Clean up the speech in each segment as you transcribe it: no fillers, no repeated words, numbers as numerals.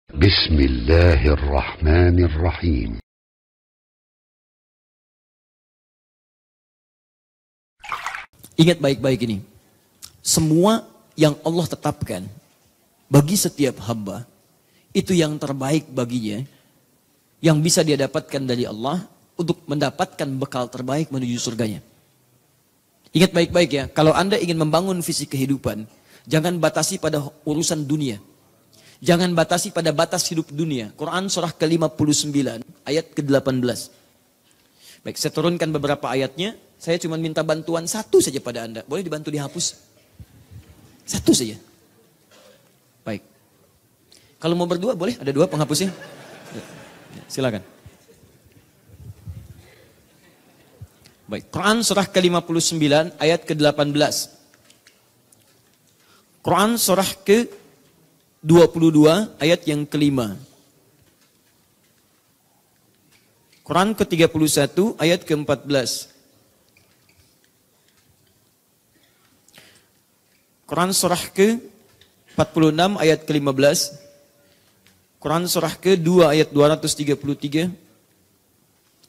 Bismillahirrahmanirrahim. Ingat baik-baik ini. Semua yang Allah tetapkan bagi setiap hamba, itu yang terbaik baginya, yang bisa dia dapatkan dari Allah untuk mendapatkan bekal terbaik menuju surganya. Ingat baik-baik ya, kalau Anda ingin membangun visi kehidupan, jangan batasi pada urusan dunia. Jangan batasi pada batas hidup dunia. Quran surah ke-59 ayat ke-18. Baik, saya turunkan beberapa ayatnya. Saya cuma minta bantuan satu saja pada Anda. Boleh dibantu dihapus? Satu saja. Baik. Kalau mau berdua boleh, ada dua penghapusnya. Silakan. Baik, Quran surah ke-59 ayat ke-18. Quran surah ke-22 ayat yang kelima. Quran ke-31 ayat ke-14. Quran surah ke-46 ayat ke-15. Quran surah ke-2 ayat 233.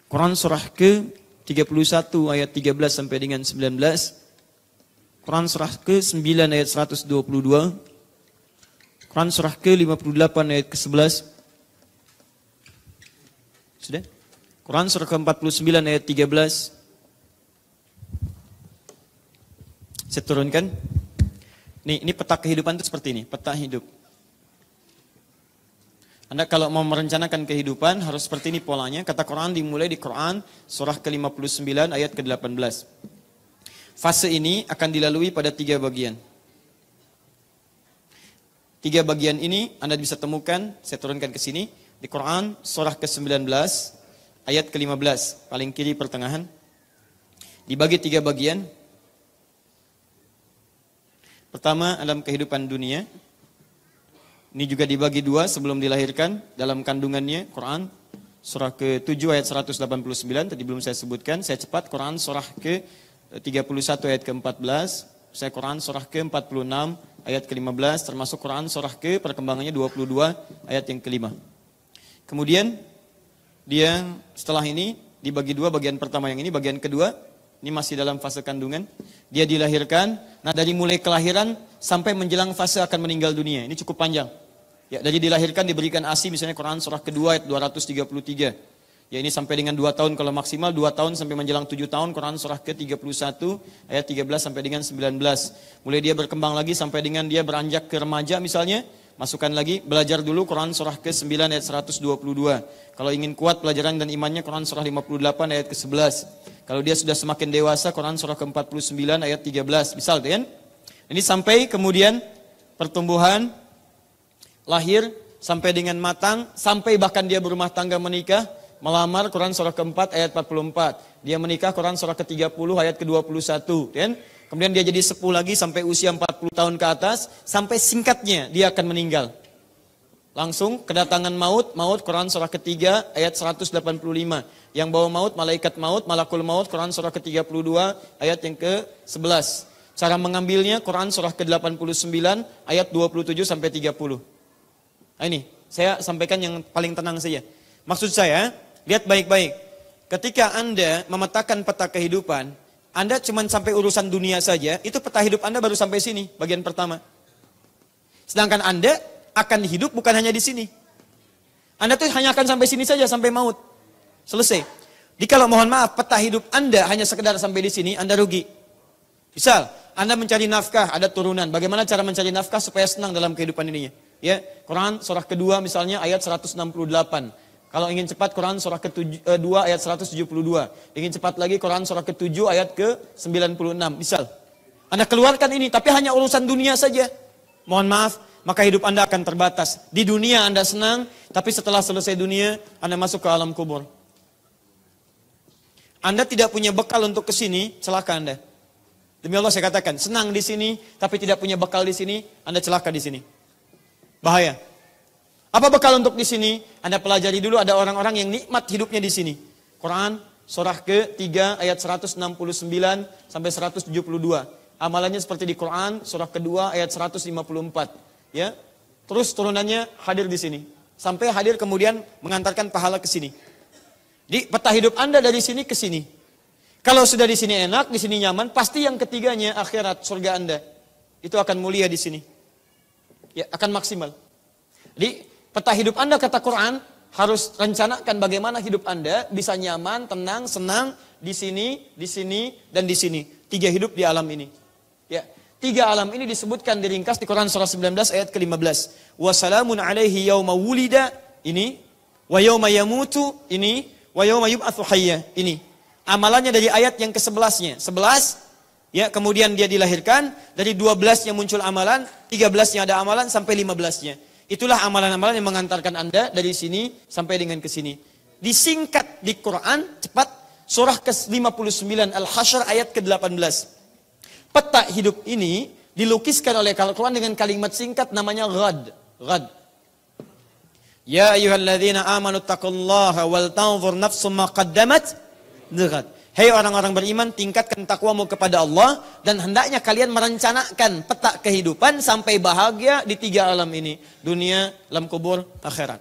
Quran surah ke-31 ayat 13 sampai dengan 19. Quran surah ke-9 ayat 122. Quran surah ke-58 ayat ke-11. Sudah? Quran surah ke-49 ayat 13. Saya turunkan. Ini peta kehidupan itu seperti ini, peta hidup. Anda kalau mau merencanakan kehidupan harus seperti ini polanya. Kata Quran dimulai di Quran surah ke-59 ayat ke-18. Fase ini akan dilalui pada 3 bagian. 3 bagian ini Anda bisa temukan, saya turunkan ke sini, di Quran surah ke-19 ayat ke-15, paling kiri pertengahan. Dibagi 3 bagian. Pertama, dalam kehidupan dunia. Ini juga dibagi 2 sebelum dilahirkan dalam kandungannya. Quran surah ke-7 ayat 189, tadi belum saya sebutkan. Saya cepat, Quran surah ke-31 ayat ke-14. Saya Quran surah ke-46 ayat ke-15, termasuk Quran surah perkembangannya 22 ayat yang ke-5. Kemudian dia setelah ini dibagi 2, bagian pertama yang ini, bagian kedua ini masih dalam fase kandungan. Dia dilahirkan, nah dari mulai kelahiran sampai menjelang fase akan meninggal dunia. Ini cukup panjang. Ya, dari dilahirkan diberikan ASI, misalnya Quran surah kedua ayat 233. Ya, ini sampai dengan 2 tahun kalau maksimal, 2 tahun sampai menjelang 7 tahun, Quran surah ke-31 ayat 13 sampai dengan 19. Mulai dia berkembang lagi sampai dengan dia beranjak ke remaja misalnya, masukkan lagi, belajar dulu Quran surah ke-9 ayat 122. Kalau ingin kuat pelajaran dan imannya, Quran surah 58 ayat ke-11. Kalau dia sudah semakin dewasa, Quran surah ke-49 ayat 13. Misal, kan? Ini sampai kemudian pertumbuhan, lahir, sampai dengan matang, sampai bahkan dia berumah tangga menikah, melamar, Quran surah ke-4 ayat 44. Dia menikah, Quran surah ke-30 ayat ke-21. Kan? Kemudian dia jadi sepuh lagi sampai usia 40 tahun ke atas, sampai singkatnya dia akan meninggal. Langsung kedatangan maut, Quran surah ke-3 ayat 185. Yang bawa maut, malaikat maut, malakul maut, Quran surah ke-32 ayat yang ke-11. Cara mengambilnya, Quran surah ke-89 ayat 27 sampai 30. Nah ini, saya sampaikan yang paling tenang saja. Maksud saya, lihat baik-baik. Ketika Anda memetakan peta kehidupan, Anda cuma sampai urusan dunia saja, itu peta hidup Anda baru sampai sini, bagian pertama. Sedangkan Anda akan hidup bukan hanya di sini. Anda tuh hanya akan sampai sini saja, sampai maut. Selesai. Jika mohon maaf, peta hidup Anda hanya sekedar sampai di sini, Anda rugi. Misal, Anda mencari nafkah, ada turunan. Bagaimana cara mencari nafkah supaya senang dalam kehidupan ininya? Ya, Quran surah kedua misalnya ayat 168. Kalau ingin cepat, Quran surah ke-2 ayat 172. Ingin cepat lagi, Quran surah ke-7 ayat ke-96. Misal, Anda keluarkan ini, tapi hanya urusan dunia saja. Mohon maaf, maka hidup Anda akan terbatas. Di dunia Anda senang, tapi setelah selesai dunia, Anda masuk ke alam kubur. Anda tidak punya bekal untuk ke sini, celaka Anda. Demi Allah saya katakan, senang di sini, tapi tidak punya bekal di sini, Anda celaka di sini. Bahaya. Apa bekal untuk di sini? Anda pelajari dulu, ada orang-orang yang nikmat hidupnya di sini. Quran surah ke-3 ayat 169 sampai 172. Amalannya seperti di Quran surah kedua ayat 154. Ya, terus turunannya hadir di sini. sampai hadir kemudian mengantarkan pahala ke sini. Di peta hidup Anda dari sini ke sini. Kalau sudah di sini enak, di sini nyaman, pasti yang ketiganya akhirat, surga Anda. Itu akan mulia di sini. Ya, akan maksimal. Jadi peta hidup Anda kata Quran harus rencanakan bagaimana hidup Anda bisa nyaman, tenang, senang di sini, dan di sini. 3 hidup di alam ini. Ya, 3 alam ini disebutkan diringkas di Quran surah 19 ayat ke-15. Wa salamun alaihi yauma wulida ini, wa yauma yamutu ini, wa yauma yub'atsu hayya ini. Amalannya dari ayat yang ke-11-nya. 11 ya, kemudian dia dilahirkan, dari 12-nya muncul amalan, 13-nya ada amalan sampai 15-nya. Itulah amalan-amalan yang mengantarkan Anda dari sini sampai dengan ke sini. Disingkat di Quran cepat surah ke-59 Al-Hasyr ayat ke-18. Peta hidup ini dilukiskan oleh Al-Quran dengan kalimat singkat namanya ghad. Ghad. Ya ayyuhalladzina amanu taqullaha wal tanzur nafsum ma qaddamat lighad. Hei orang-orang beriman, tingkatkan takwamu kepada Allah dan hendaknya kalian merencanakan peta kehidupan sampai bahagia di 3 alam ini, dunia, alam kubur, akhirat.